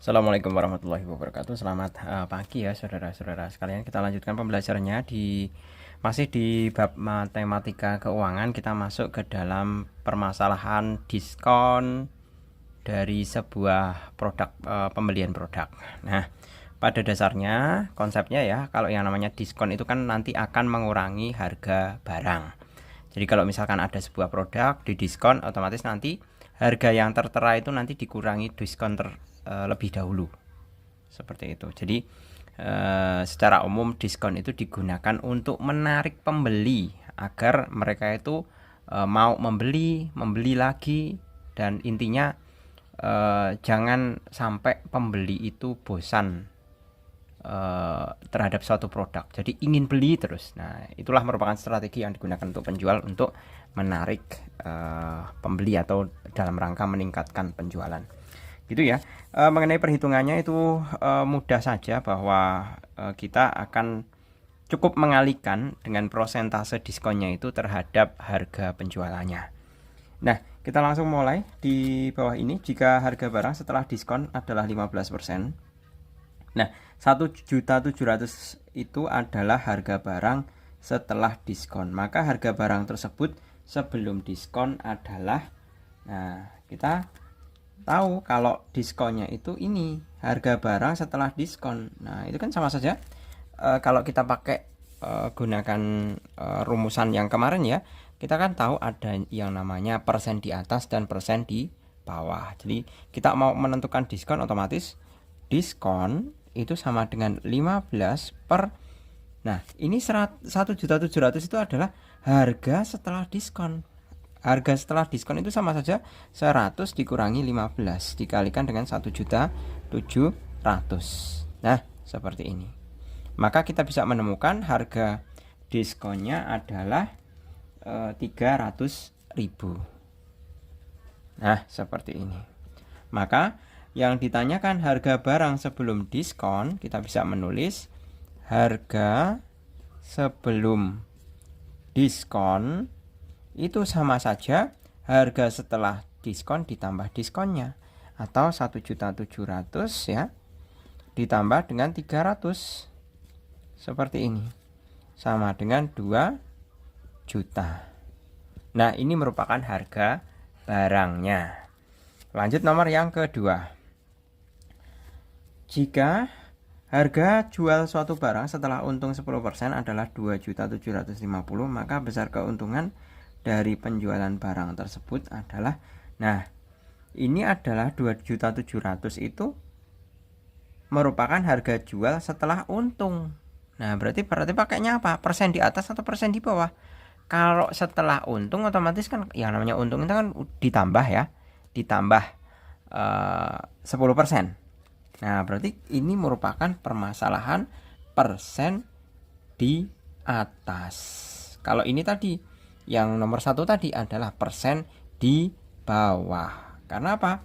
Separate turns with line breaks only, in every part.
Assalamualaikum warahmatullahi wabarakatuh. Selamat pagi ya saudara-saudara sekalian. Kita lanjutkan pembelajarannya masih di bab matematika keuangan. Kita masuk ke dalam permasalahan diskon dari sebuah produk, pembelian produk. Nah, pada dasarnya konsepnya ya, kalau yang namanya diskon itu kan nanti akan mengurangi harga barang. Jadi kalau misalkan ada sebuah produk di diskon, otomatis nanti harga yang tertera itu nanti dikurangi diskon lebih dahulu, seperti itu. Jadi secara umum diskon itu digunakan untuk menarik pembeli agar mereka itu mau membeli lagi, dan intinya jangan sampai pembeli itu bosan terhadap suatu produk, jadi ingin beli terus. Nah, itulah merupakan strategi yang digunakan untuk penjual untuk menarik pembeli atau dalam rangka meningkatkan penjualan, gitu ya. Mengenai perhitungannya itu mudah saja, bahwa kita akan cukup mengalihkan dengan persentase diskonnya itu terhadap harga penjualannya. Nah, kita langsung mulai di bawah ini. Jika harga barang setelah diskon adalah 15%. Nah, 1.700.000 itu adalah harga barang setelah diskon. Maka harga barang tersebut sebelum diskon adalah, nah, kita tahu kalau diskonnya itu ini harga barang setelah diskon. Nah, itu kan sama saja. Kalau kita pakai gunakan rumusan yang kemarin ya, kita kan tahu ada yang namanya persen di atas dan persen di bawah. Jadi kita mau menentukan diskon, otomatis diskon itu sama dengan 15 per, nah ini 1.700.000 itu adalah harga setelah diskon. Harga setelah diskon itu sama saja 100 dikurangi 15 dikalikan dengan 1.700.000. Nah, seperti ini. Maka kita bisa menemukan harga diskonnya adalah 300.000. Nah, seperti ini. Maka yang ditanyakan harga barang sebelum diskon, kita bisa menulis harga sebelum diskon itu sama saja harga setelah diskon ditambah diskonnya, atau 1.700.000 ya ditambah dengan 300, seperti ini, sama dengan 2 juta. Nah, ini merupakan harga barangnya. Lanjut nomor yang kedua. Jika harga jual suatu barang setelah untung 10% adalah 2.750.000, maka besar keuntungan dari penjualan barang tersebut adalah, nah, ini adalah 2.700.000 itu merupakan harga jual setelah untung. Nah, berarti pakainya apa? Persen di atas atau persen di bawah? Kalau setelah untung, otomatis kan yang namanya untung itu kan ditambah ya, ditambah 10%. Nah, berarti ini merupakan permasalahan persen di atas. Kalau ini tadi, yang nomor 1 tadi adalah persen di bawah. Karena apa?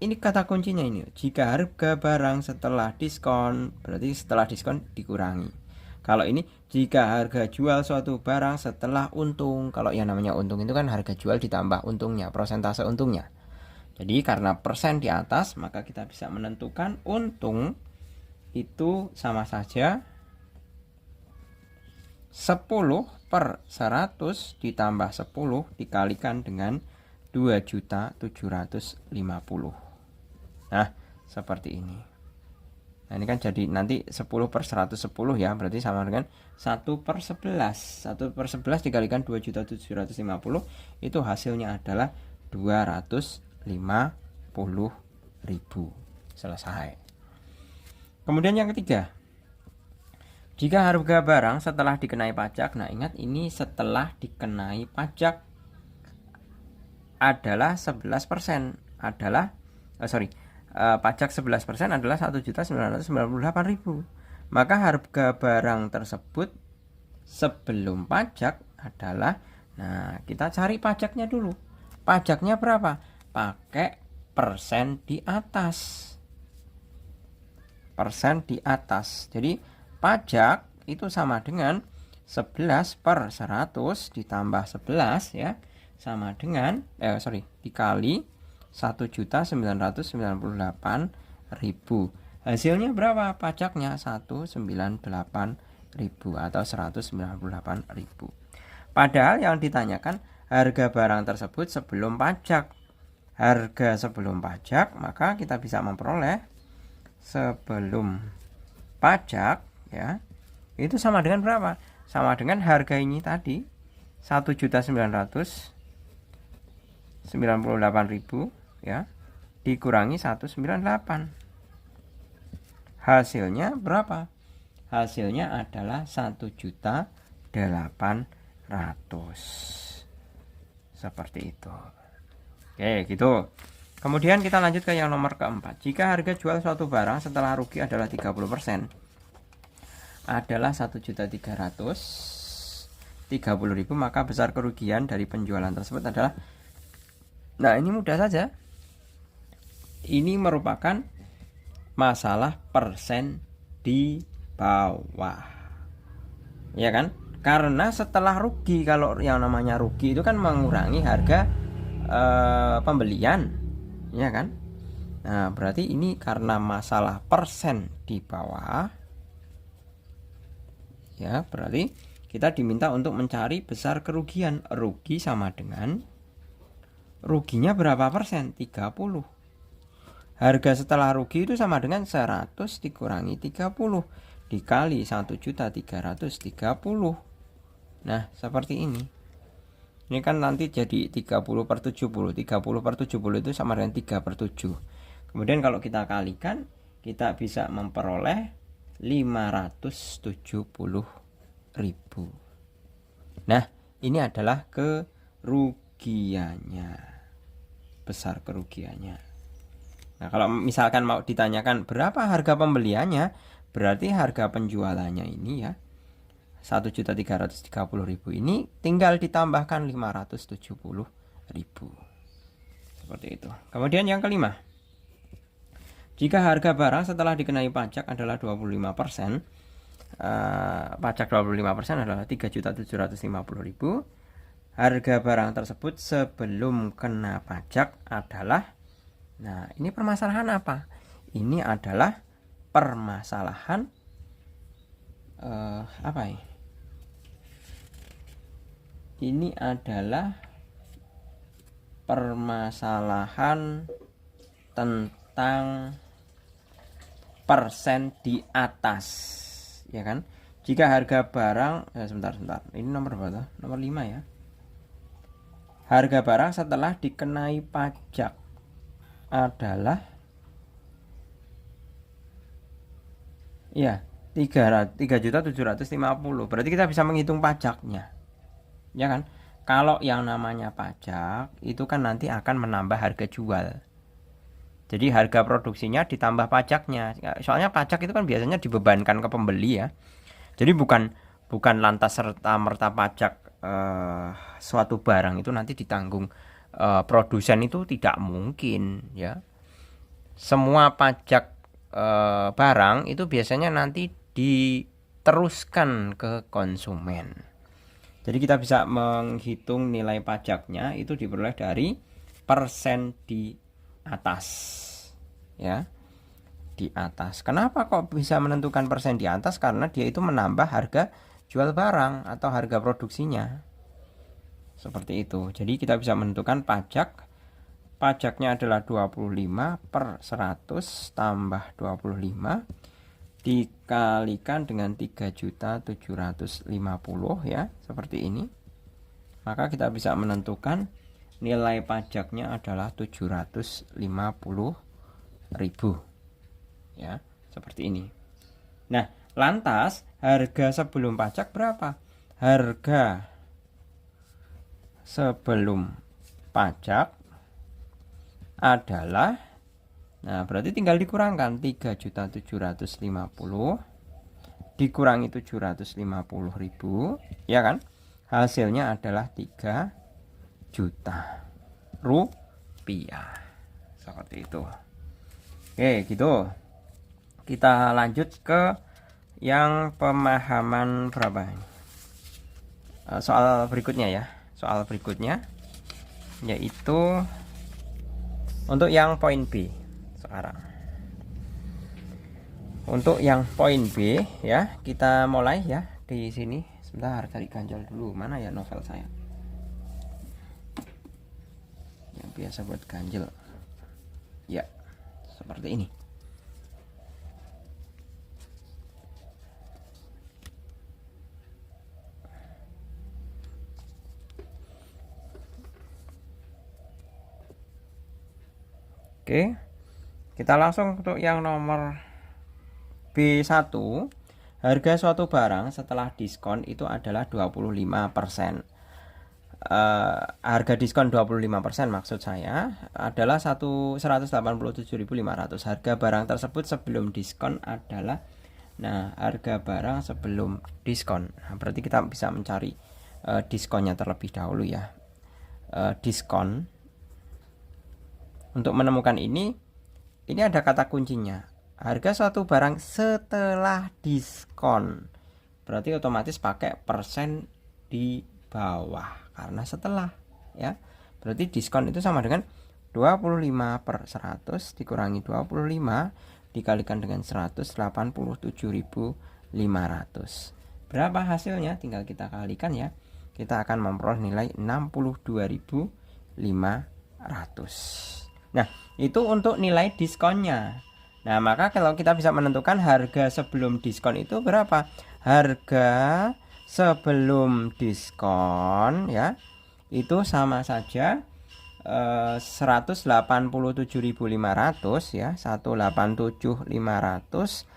Ini kata kuncinya ini. Jika harga barang setelah diskon, berarti setelah diskon dikurangi. Kalau ini, jika harga jual suatu barang setelah untung. Kalau yang namanya untung itu kan harga jual ditambah untungnya, persentase untungnya. Jadi karena persen di atas, maka kita bisa menentukan untung itu sama saja 10 per 100 ditambah 10 dikalikan dengan 2.750.000. Nah, seperti ini. Nah, ini kan jadi nanti 10 per 110 ya, berarti sama dengan 1 per 11. 1 per 11 dikalikan 2.750, itu hasilnya adalah 250.000. Selesai. Kemudian yang ketiga, jika harga barang setelah dikenai pajak, nah ingat ini setelah dikenai pajak adalah 11%, adalah pajak 11% adalah 1.998.000. Maka harga barang tersebut sebelum pajak adalah, nah kita cari pajaknya dulu. Pajaknya berapa? Pakai persen di atas. Persen di atas. Jadi pajak itu sama dengan 11 per 100 ditambah 11 ya, sama dengan dikali 1.998.000 Hasilnya berapa? Pajaknya 198.000 atau 198.000. Padahal yang ditanyakan harga barang tersebut sebelum pajak. Harga sebelum pajak, maka kita bisa memperoleh sebelum pajak ya. Itu sama dengan berapa? Sama dengan harga ini tadi 1.998.000 ya dikurangi 198. Hasilnya berapa? Hasilnya adalah 1.800.000. Seperti itu. Oke, gitu. Kemudian kita lanjut ke yang nomor keempat. Jika harga jual suatu barang setelah rugi adalah 30%, adalah 1.330.000, maka besar kerugian dari penjualan tersebut adalah, nah ini mudah saja. Ini merupakan masalah persen di bawah. Ya kan? Karena setelah rugi, kalau yang namanya rugi itu kan mengurangi harga pembelian, ya kan? Nah, berarti ini karena masalah persen di bawah. Ya, berarti kita diminta untuk mencari besar kerugian. Rugi sama dengan ruginya berapa persen? 30. Harga setelah rugi itu sama dengan 100 dikurangi 30 dikali 1.330. Nah, seperti ini. Ini kan nanti jadi 30/70. 30/70 itu sama dengan 3/7. Kemudian kalau kita kalikan, kita bisa memperoleh 570.000. Nah, ini adalah kerugiannya. Besar kerugiannya. Nah, kalau misalkan mau ditanyakan berapa harga pembeliannya, berarti harga penjualannya ini ya 1.330.000 ini tinggal ditambahkan 570.000. Seperti itu. Kemudian yang kelima, jika harga barang setelah dikenai pajak adalah 25%, pajak 25% adalah 3.750.000. Harga barang tersebut sebelum kena pajak adalah, nah ini permasalahan apa? Ini adalah permasalahan apa ya? Ini adalah permasalahan tentang persen di atas, ya kan? Jika harga barang, sebentar. Ini nomor berapa? Nomor 5 ya. Harga barang setelah dikenai pajak adalah ya 3.750. Berarti kita bisa menghitung pajaknya. Ya kan? Kalau yang namanya pajak itu kan nanti akan menambah harga jual. Jadi harga produksinya ditambah pajaknya. Soalnya pajak itu kan biasanya dibebankan ke pembeli ya. Jadi bukan lantas serta merta pajak suatu barang itu nanti ditanggung produsen, itu tidak mungkin ya. Semua pajak barang itu biasanya nanti diteruskan ke konsumen. Jadi kita bisa menghitung nilai pajaknya itu diperoleh dari persen di atas. Ya. Di atas. Kenapa kok bisa menentukan persen di atas? Karena dia itu menambah harga jual barang atau harga produksinya. Seperti itu. Jadi kita bisa menentukan pajaknya adalah 25/100 tambah 25 dikalikan dengan 3.750 ya, seperti ini. Maka kita bisa menentukan nilai pajaknya adalah 750.000 ya, seperti ini. Nah, lantas harga sebelum pajak berapa? Harga sebelum pajak adalah, nah berarti tinggal dikurangkan 3.750 dikurangi 750.000 ya kan, hasilnya adalah 3 juta rupiah. Seperti itu. Oke, gitu. Kita lanjut ke yang pemahaman berapa ini? Soal berikutnya ya. Soal berikutnya yaitu untuk yang poin B sekarang. Untuk yang poin B ya, kita mulai ya di sini. Sebentar, cari ganjel dulu. Mana ya novel saya? Yang biasa buat ganjel. Ya, seperti ini. Oke. Kita langsung untuk yang nomor B1. Harga suatu barang setelah diskon itu adalah 25%. Harga diskon 25% maksud saya adalah 187.500. Harga barang tersebut sebelum diskon adalah, nah, harga barang sebelum diskon. Nah, berarti kita bisa mencari diskonnya terlebih dahulu ya. Diskon. Untuk menemukan ini ada kata kuncinya. Harga suatu barang setelah diskon. Berarti otomatis pakai persen di bawah karena setelah ya. Berarti diskon itu sama dengan 25/100 dikurangi 25 dikalikan dengan 187.500. Berapa hasilnya? Tinggal kita kalikan ya. Kita akan memperoleh nilai 62.500. Nah, itu untuk nilai diskonnya. Nah, maka kalau kita bisa menentukan harga sebelum diskon itu berapa? Harga sebelum diskon ya, itu sama saja 187.500 ya, 187.500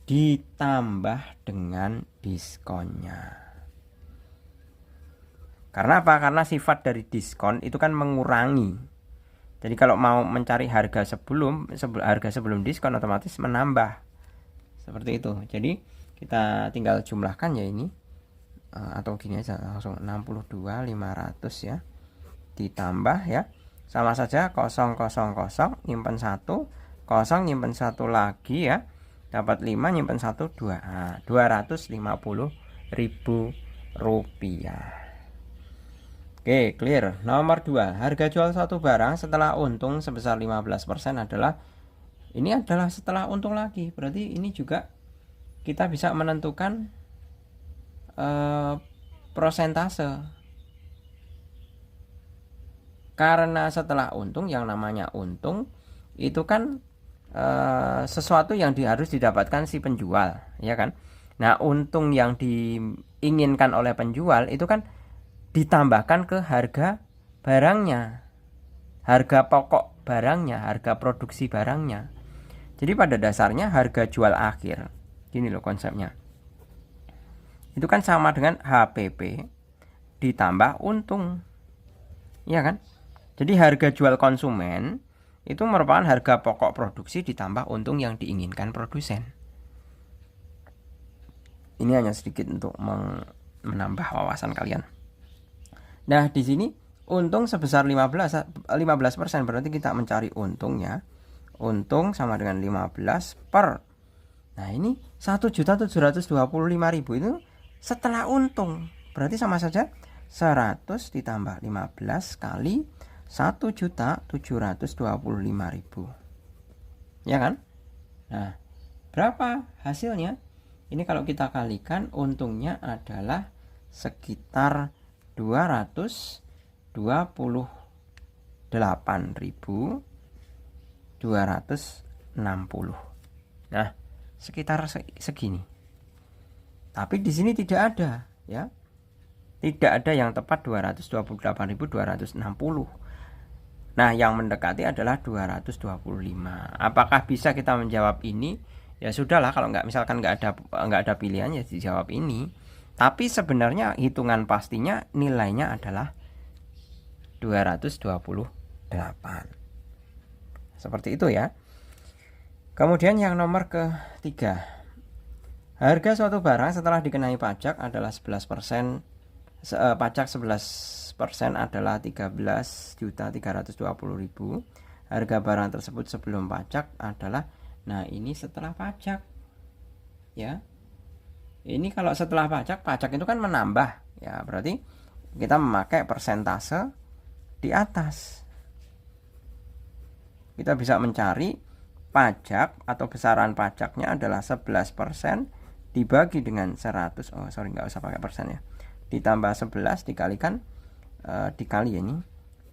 ditambah dengan diskonnya. Karena apa? Karena sifat dari diskon itu kan mengurangi. Jadi kalau mau mencari harga sebelum diskon otomatis menambah. Seperti itu. Jadi kita tinggal jumlahkan ya ini. Atau gini aja langsung 62.500 ya. Ditambah ya. Sama saja 000 nyimpen 1, 0 nyimpen 1 lagi ya. Dapat 5 nyimpen 1 2. Nah, 250.000 rupiah. Oke, clear. Nomor 2, harga jual suatu barang setelah untung sebesar 15% adalah, ini adalah setelah untung lagi. Berarti ini juga kita bisa menentukan prosentase. Karena setelah untung, yang namanya untung itu kan sesuatu yang harus didapatkan si penjual, ya kan? Nah, untung yang diinginkan oleh penjual itu kan ditambahkan ke harga barangnya, harga pokok barangnya, harga produksi barangnya. Jadi pada dasarnya harga jual akhir, gini loh konsepnya, itu kan sama dengan HPP ditambah untung, ya kan? Jadi harga jual konsumen itu merupakan harga pokok produksi ditambah untung yang diinginkan produsen. Ini hanya sedikit untuk menambah wawasan kalian. Nah, di sini untung sebesar 15%, berarti kita mencari untungnya. Untung sama dengan 15 per. Nah, ini 1.725.000 itu setelah untung. Berarti sama saja 100 ditambah 15 kali 1.725.000. Ya kan? Nah, berapa hasilnya? Ini kalau kita kalikan untungnya adalah sekitar 228.260. Nah, sekitar segini. Tapi di sini tidak ada, ya. Tidak ada yang tepat 228.260. Nah, yang mendekati adalah 225. Apakah bisa kita menjawab ini? Ya sudahlah, kalau misalkan nggak ada pilihan ya dijawab ini. Tapi sebenarnya hitungan pastinya nilainya adalah 228. Seperti itu ya. Kemudian yang nomor ketiga, harga suatu barang setelah dikenai pajak adalah 11%. Pajak 11% adalah 13.320.000. Harga barang tersebut sebelum pajak adalah, nah ini setelah pajak ya. Ini kalau setelah pajak itu kan menambah ya, berarti kita memakai persentase di atas. Kita bisa mencari pajak atau besaran pajaknya adalah 11% dibagi dengan 100. Oh sorry, nggak usah pakai persen ya. Ditambah 11 dikalikan dikali ini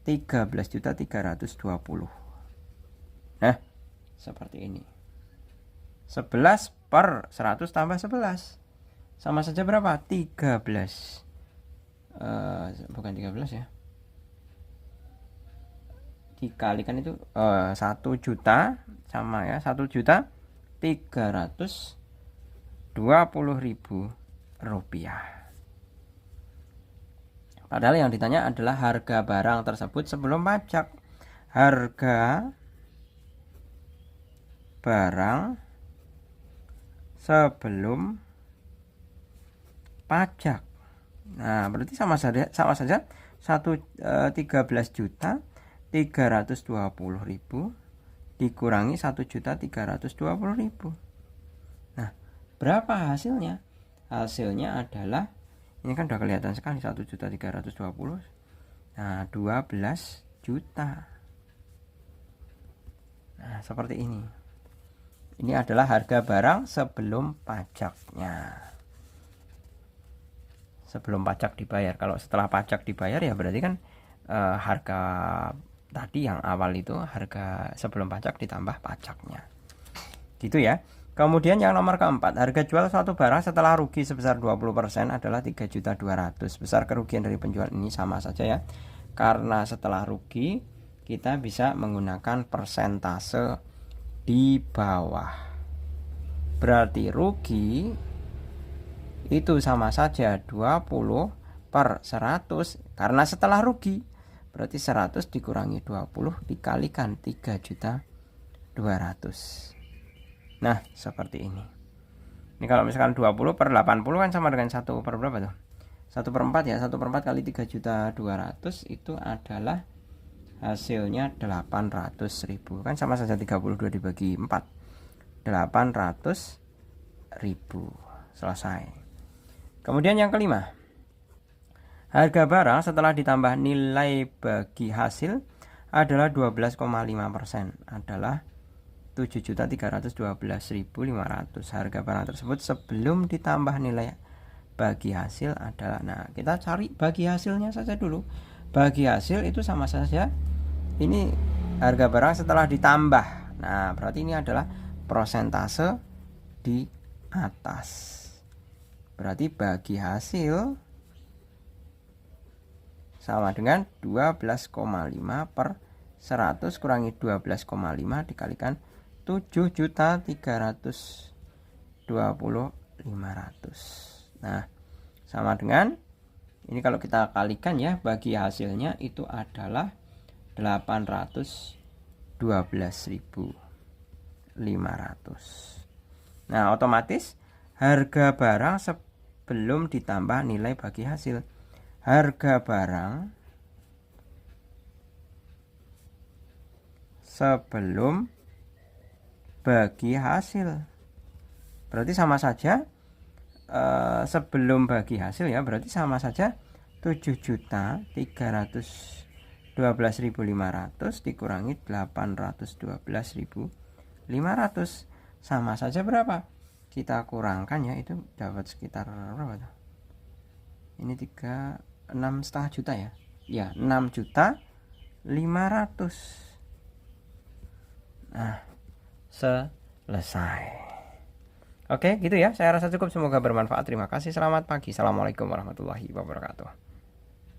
13.320. Nah, seperti ini. 11 per 100 tambah 11 sama saja berapa? 13. Bukan 13 ya. Dikalikan itu 1 juta sama ya, 1.320.000 rupiah. Padahal yang ditanya adalah harga barang tersebut sebelum pajak. Harga barang sebelum pajak. Nah, berarti sama saja 13.320.000 dikurangi 1.320.000. Nah, berapa hasilnya? Hasilnya adalah, ini kan udah kelihatan sekali, 1.320.000. Nah, 12 juta. Nah, seperti ini. Ini adalah harga barang sebelum pajaknya. Sebelum pajak dibayar. Kalau setelah pajak dibayar ya berarti kan harga tadi yang awal itu harga sebelum pajak ditambah pajaknya. Gitu ya. Kemudian yang nomor keempat, harga jual suatu barang setelah rugi sebesar 20% adalah 3.200.000. Besar kerugian dari penjual ini sama saja ya. Karena setelah rugi kita bisa menggunakan persentase di bawah. Berarti rugi itu sama saja 20 per 100 karena setelah rugi. Berarti 100 dikurangi 20 dikalikan 3.200.000. Nah, seperti ini. Ini kalau misalkan 20 per 80 kan sama dengan 1 per berapa tuh? 1 per 4 ya. 1 per 4 kali 3.200.000 itu adalah hasilnya 800.000. Kan sama saja 32 dibagi 4. 800.000. Selesai. Kemudian yang kelima, harga barang setelah ditambah nilai bagi hasil adalah 12,5%, adalah 7.312.500. Harga barang tersebut sebelum ditambah nilai bagi hasil adalah, nah kita cari bagi hasilnya saja dulu. Bagi hasil itu sama saja, ini harga barang setelah ditambah. Nah berarti ini adalah prosentase di atas. Berarti bagi hasil sama dengan 12,5 per 100 kurangi 12,5 dikalikan 7.320.500. Nah, sama dengan ini kalau kita kalikan ya, bagi hasilnya itu adalah 812.500. Nah, otomatis harga barang sebelum ditambah nilai bagi hasil. Harga barang sebelum bagi hasil berarti sama saja sebelum bagi hasil ya, berarti sama saja 7.312.500 dikurangi 812.500 sama saja berapa? Kita kurangkan ya, itu dapat sekitar berapa tuh? Ini 6,5 juta ya. Ya, 6.500.000. Nah, selesai. Oke, gitu ya. Saya rasa cukup. Semoga bermanfaat. Terima kasih. Selamat pagi. Assalamualaikum warahmatullahi wabarakatuh.